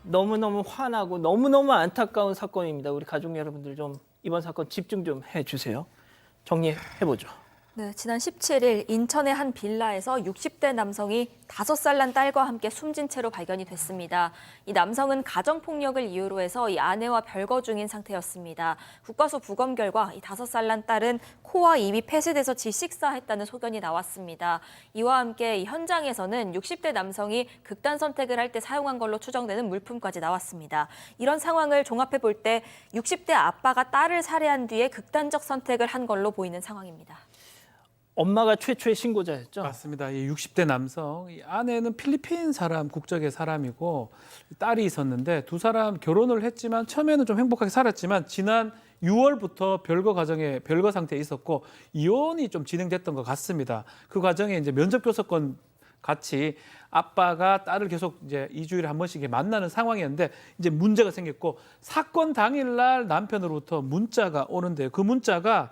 너무너무 화나고 너무너무 안타까운 사건입니다. 우리 가족 여러분들 좀 이번 사건 집중 좀 해주세요. 정리해보죠. 네, 지난 17일 인천의 한 빌라에서 60대 남성이 5살 난 딸과 함께 숨진 채로 발견이 됐습니다. 이 남성은 가정폭력을 이유로 해서 이 아내와 별거 중인 상태였습니다. 국과수 부검 결과 이 5살 난 딸은 코와 입이 폐쇄돼서 질식사했다는 소견이 나왔습니다. 이와 함께 이 현장에서는 60대 남성이 극단 선택을 할 때 사용한 걸로 추정되는 물품까지 나왔습니다. 이런 상황을 종합해 볼 때 60대 아빠가 딸을 살해한 뒤에 극단적 선택을 한 걸로 보이는 상황입니다. 엄마가 최초의 신고자였죠? 맞습니다. 이 60대 남성, 이 아내는 필리핀 사람 국적의 사람이고 딸이 있었는데 두 사람 결혼을 했지만 처음에는 좀 행복하게 살았지만 지난 6월부터 별거 상태에 있었고 이혼이 좀 진행됐던 것 같습니다. 그 과정에 이제 면접 교섭권 같이 아빠가 딸을 계속 이제 2주일에 한 번씩 만나는 상황이었는데 이제 문제가 생겼고 사건 당일날 남편으로부터 문자가 오는데요. 그 문자가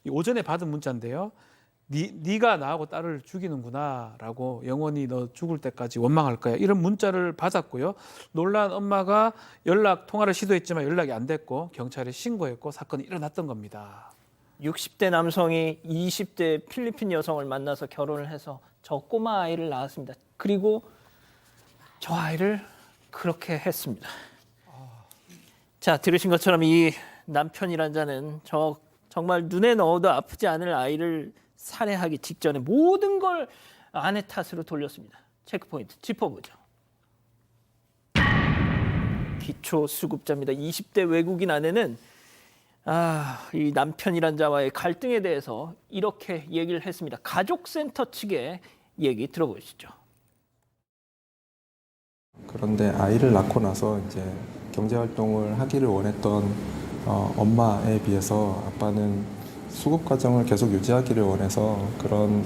오전에 받은 문자인데요. 네가 나하고 딸을 죽이는구나라고 영원히 너 죽을 때까지 원망할 거야. 이런 문자를 받았고요. 놀란 엄마가 통화를 시도했지만 연락이 안 됐고 경찰에 신고했고 사건이 일어났던 겁니다. 60대 남성이 20대 필리핀 여성을 만나서 결혼을 해서 저 꼬마 아이를 낳았습니다. 그리고 저 아이를 그렇게 했습니다. 자, 들으신 것처럼 이 남편이란 자는 정말 눈에 넣어도 아프지 않을 아이를 살해하기 직전에 모든 걸 아내 탓으로 돌렸습니다. 체크포인트 짚어보죠. 기초수급자입니다. 20대 외국인 아내는 이 남편이란 자와의 갈등에 대해서 이렇게 얘기를 했습니다. 가족센터 측의 얘기 들어보시죠. 그런데 아이를 낳고 나서 이제 경제활동을 하기를 원했던 엄마에 비해서 아빠는 수급 과정을 계속 유지하기를 원해서 그런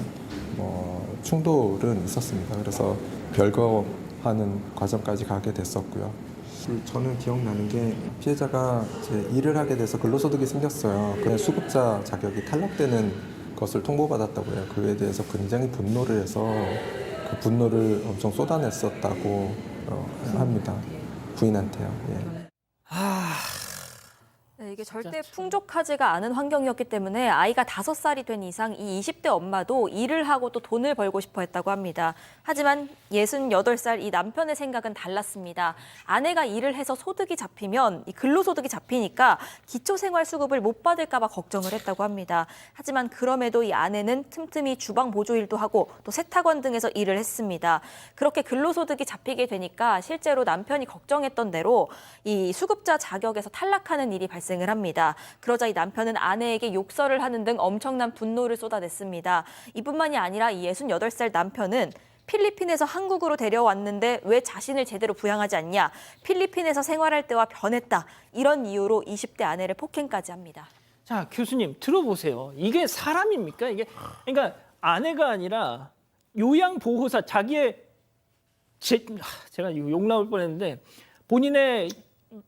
충돌은 있었습니다. 그래서 별거하는 과정까지 가게 됐었고요. 저는 기억나는 게 피해자가 이제 일을 하게 돼서 근로소득이 생겼어요. 그냥 수급자 자격이 탈락되는 것을 통보받았다고 해요. 그에 대해서 굉장히 분노를 해서 그 분노를 엄청 쏟아냈었다고 합니다. 부인한테요. 예. 네, 이게 절대 풍족하지가 않은 환경이었기 때문에 아이가 5살이 된 이상 이 20대 엄마도 일을 하고 또 돈을 벌고 싶어 했다고 합니다. 하지만 68살 이 남편의 생각은 달랐습니다. 아내가 일을 해서 소득이 잡히면 이 근로소득이 잡히니까 기초생활수급을 못 받을까 봐 걱정을 했다고 합니다. 하지만 그럼에도 이 아내는 틈틈이 주방 보조일도 하고 또 세탁원 등에서 일을 했습니다. 그렇게 근로소득이 잡히게 되니까 실제로 남편이 걱정했던 대로 이 수급자 자격에서 탈락하는 일이 발생을 합니다. 그러자 이 남편은 아내에게 욕설을 하는 등 엄청난 분노를 쏟아냈습니다. 이뿐만이 아니라 이 68살 남편은 필리핀에서 한국으로 데려왔는데 왜 자신을 제대로 부양하지 않냐. 필리핀에서 생활할 때와 변했다. 이런 이유로 20대 아내를 폭행까지 합니다. 자, 교수님 들어보세요. 이게 사람입니까? 그러니까 아내가 아니라 요양보호사 제가 이거 욕 나올 뻔했는데 본인의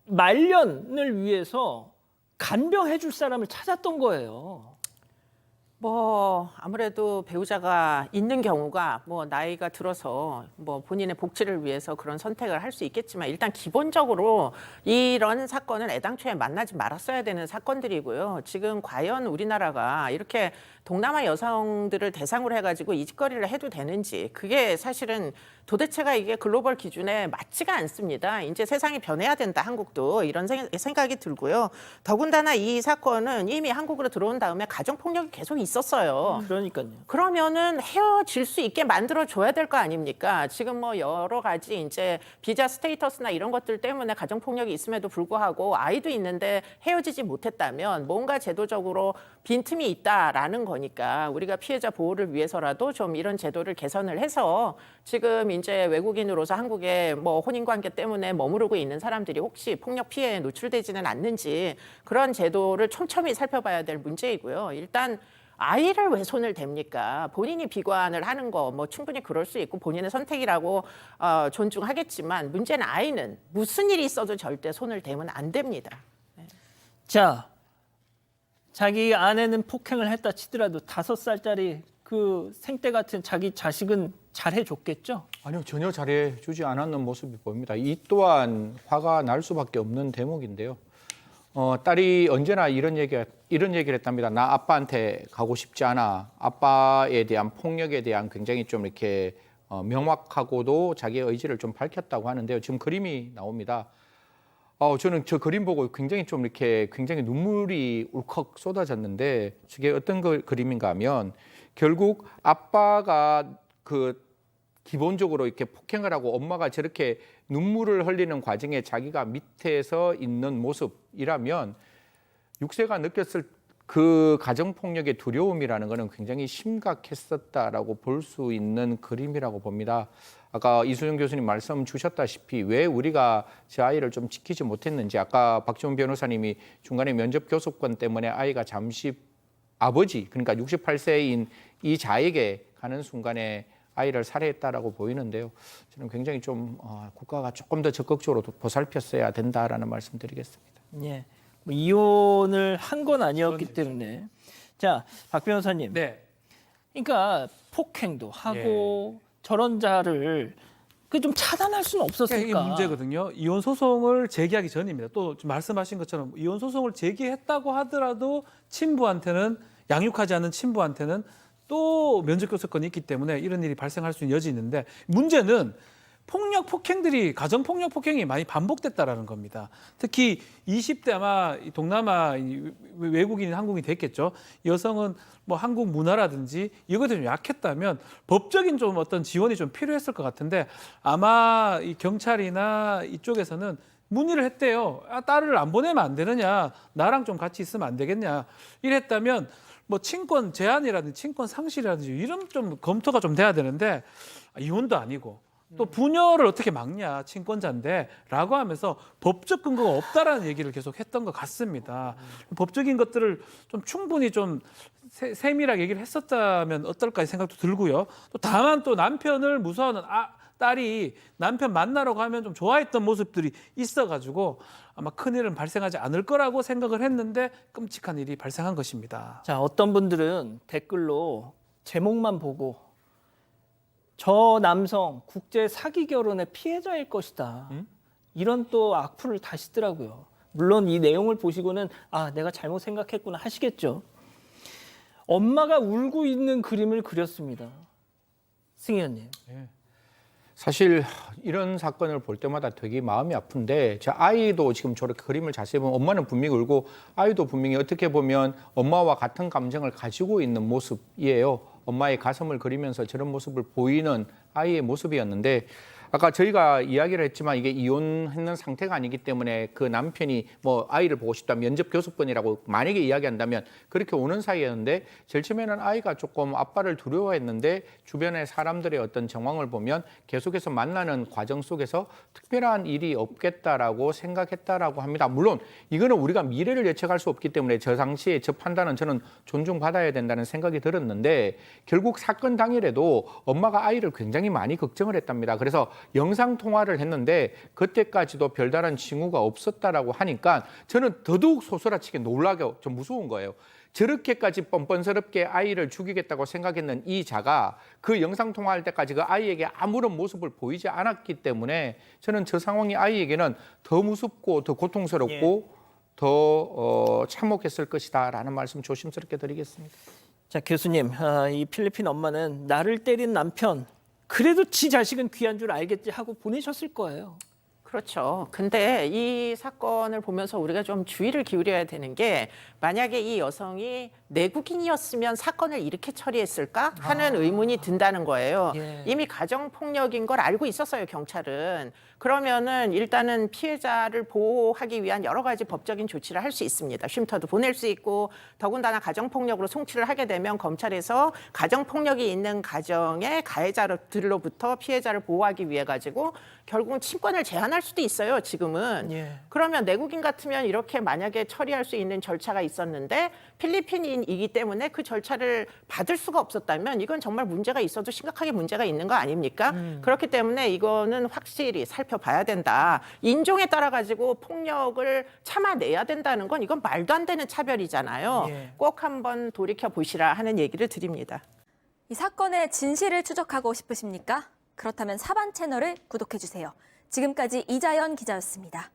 말년을 위해서 간병해 줄 사람을 찾았던 거예요. 아무래도 배우자가 있는 경우가 나이가 들어서 본인의 복지를 위해서 그런 선택을 할 수 있겠지만 일단 기본적으로 이런 사건은 애당초에 만나지 말았어야 되는 사건들이고요. 지금 과연 우리나라가 이렇게 동남아 여성들을 대상으로 해가지고 이 짓거리를 해도 되는지 그게 사실은 도대체가 이게 글로벌 기준에 맞지가 않습니다. 이제 세상이 변해야 된다, 한국도 이런 생각이 들고요. 더군다나 이 사건은 이미 한국으로 들어온 다음에 가정폭력이 계속 있었어요. 그러니까요. 그러면은 헤어질 수 있게 만들어줘야 될 거 아닙니까? 지금 여러 가지 이제 비자 스테이터스나 이런 것들 때문에 가정폭력이 있음에도 불구하고 아이도 있는데 헤어지지 못했다면 뭔가 제도적으로 빈틈이 있다라는 거니까 우리가 피해자 보호를 위해서라도 좀 이런 제도를 개선을 해서 지금 이제 외국인으로서 한국에 혼인관계 때문에 머무르고 있는 사람들이 혹시 폭력 피해에 노출되지는 않는지 그런 제도를 촘촘히 살펴봐야 될 문제이고요. 일단 아이를 왜 손을 댑니까? 본인이 비관을 하는 거 충분히 그럴 수 있고 본인의 선택이라고 존중하겠지만 문제는 아이는 무슨 일이 있어도 절대 손을 대면 안 됩니다. 자, 자기 아내는 폭행을 했다 치더라도 5살짜리 그 생때 같은 자기 자식은 잘해줬겠죠? 아니요, 전혀 잘해주지 않았는 모습이 보입니다. 이 또한 화가 날 수밖에 없는 대목인데요. 딸이 언제나 이런 얘기를 했답니다. 나 아빠한테 가고 싶지 않아. 아빠에 대한 폭력에 대한 굉장히 좀 이렇게 명확하고도 자기의 의지를 좀 밝혔다고 하는데요. 지금 그림이 나옵니다. 저는 저 그림 보고 굉장히 좀 이렇게 굉장히 눈물이 울컥 쏟아졌는데 저게 어떤 그림인가 하면 결국 아빠가 기본적으로 이렇게 폭행을 하고 엄마가 저렇게 눈물을 흘리는 과정에 자기가 밑에서 있는 모습이라면 6세가 느꼈을 그 가정폭력의 두려움이라는 것은 굉장히 심각했었다라고 볼 수 있는 그림이라고 봅니다. 아까 이수정 교수님 말씀 주셨다시피 왜 우리가 저 아이를 좀 지키지 못했는지 아까 박지원 변호사님이 중간에 면접 교섭권 때문에 아이가 잠시 아버지 그러니까 68세인 이 자에게 가는 순간에 아이를 살해했다라고 보이는데요. 저는 굉장히 좀 국가가 조금 더 적극적으로 보살폈어야 된다라는 말씀드리겠습니다. 예. 뭐 이혼을 한 건 아니었기 때문에 자, 박 변호사님. 네. 그러니까 폭행도 하고 저런 자를 그 좀 차단할 수는 이게 없었을까? 문제거든요. 이혼 소송을 제기하기 전입니다. 또 좀 말씀하신 것처럼 이혼 소송을 제기했다고 하더라도 친부한테는 양육하지 않은 친부한테는 또 면접 교섭권이 있기 때문에 이런 일이 발생할 수 있는 여지 있는데 문제는 폭행들이 가정 폭력 폭행이 많이 반복됐다라는 겁니다. 특히 20대 아마 동남아 외국인 한국인이 됐겠죠. 여성은 뭐 한국 문화라든지 이것에 좀 약했다면 법적인 좀 어떤 지원이 좀 필요했을 것 같은데 아마 이 경찰이나 이쪽에서는 문의를 했대요. 딸을 안 보내면 안 되느냐? 나랑 좀 같이 있으면 안 되겠냐? 이랬다면 뭐 친권 제한이라든지 친권 상실이라든지 이런 좀 검토가 좀 돼야 되는데 이혼도 아니고 또 부녀를 어떻게 막냐 친권자인데 라고 하면서 법적 근거가 없다라는 얘기를 계속 했던 것 같습니다. 법적인 것들을 좀 충분히 좀 세밀하게 얘기를 했었다면 어떨까 생각도 들고요. 또 다만 또 남편을 무서워하는 딸이 남편 만나러 가면 좀 좋아했던 모습들이 있어가지고 아마 큰일은 발생하지 않을 거라고 생각을 했는데 끔찍한 일이 발생한 것입니다. 자, 어떤 분들은 댓글로 제목만 보고 저 남성 국제 사기 결혼의 피해자일 것이다. 이런 또 악플을 다시더라고요. 물론 이 내용을 보시고는 내가 잘못 생각했구나 하시겠죠. 엄마가 울고 있는 그림을 그렸습니다. 승희 의원님. 사실 이런 사건을 볼 때마다 되게 마음이 아픈데 저 아이도 지금 저렇게 그림을 자세히 보면 엄마는 분명히 울고 아이도 분명히 어떻게 보면 엄마와 같은 감정을 가지고 있는 모습이에요. 엄마의 가슴을 그리면서 저런 모습을 보이는 아이의 모습이었는데 아까 저희가 이야기를 했지만 이게 이혼했는 상태가 아니기 때문에 그 남편이 뭐 아이를 보고 싶다 면접 교섭권이라고 만약에 이야기한다면 그렇게 오는 사이였는데 제일 처음에는 아이가 조금 아빠를 두려워했는데 주변의 사람들의 어떤 정황을 보면 계속해서 만나는 과정 속에서 특별한 일이 없겠다라고 생각했다라고 합니다. 물론 이거는 우리가 미래를 예측할 수 없기 때문에 저 당시에 저 판단은 저는 존중받아야 된다는 생각이 들었는데 결국 사건 당일에도 엄마가 아이를 굉장히 많이 걱정을 했답니다. 그래서 영상 통화를 했는데 그때까지도 별다른 징후가 없었다라고 하니까 저는 더더욱 소스라치게 놀라게 좀 무서운 거예요. 저렇게까지 뻔뻔스럽게 아이를 죽이겠다고 생각했는 이 자가 그 영상 통화할 때까지 그 아이에게 아무런 모습을 보이지 않았기 때문에 저는 저 상황이 아이에게는 더 무섭고 더 고통스럽고 더 참혹했을 것이다라는 말씀 조심스럽게 드리겠습니다. 자, 교수님, 이 필리핀 엄마는 나를 때린 남편 그래도 지 자식은 귀한 줄 알겠지 하고 보내셨을 거예요. 그렇죠. 근데 이 사건을 보면서 우리가 좀 주의를 기울여야 되는 게 만약에 이 여성이 내국인이었으면 사건을 이렇게 처리했을까 하는 의문이 든다는 거예요. 예. 이미 가정폭력인 걸 알고 있었어요, 경찰은. 그러면은 일단은 피해자를 보호하기 위한 여러 가지 법적인 조치를 할 수 있습니다. 쉼터도 보낼 수 있고 더군다나 가정폭력으로 송치를 하게 되면 검찰에서 가정폭력이 있는 가정의 가해자들로부터 피해자를 보호하기 위해 가지고 결국은 친권을 제한할 수도 있어요, 지금은. 예. 그러면 내국인 같으면 이렇게 만약에 처리할 수 있는 절차가 있었는데 필리핀인이기 때문에 그 절차를 받을 수가 없었다면 이건 정말 문제가 있어도 심각하게 문제가 있는 거 아닙니까? 그렇기 때문에 이거는 확실히 살펴봐야 된다. 인종에 따라 가지고 폭력을 참아내야 된다는 건 이건 말도 안 되는 차별이잖아요. 예. 꼭 한번 돌이켜 보시라 하는 얘기를 드립니다. 이 사건의 진실을 추적하고 싶으십니까? 그렇다면 사반 채널을 구독해주세요. 지금까지 이자연 기자였습니다.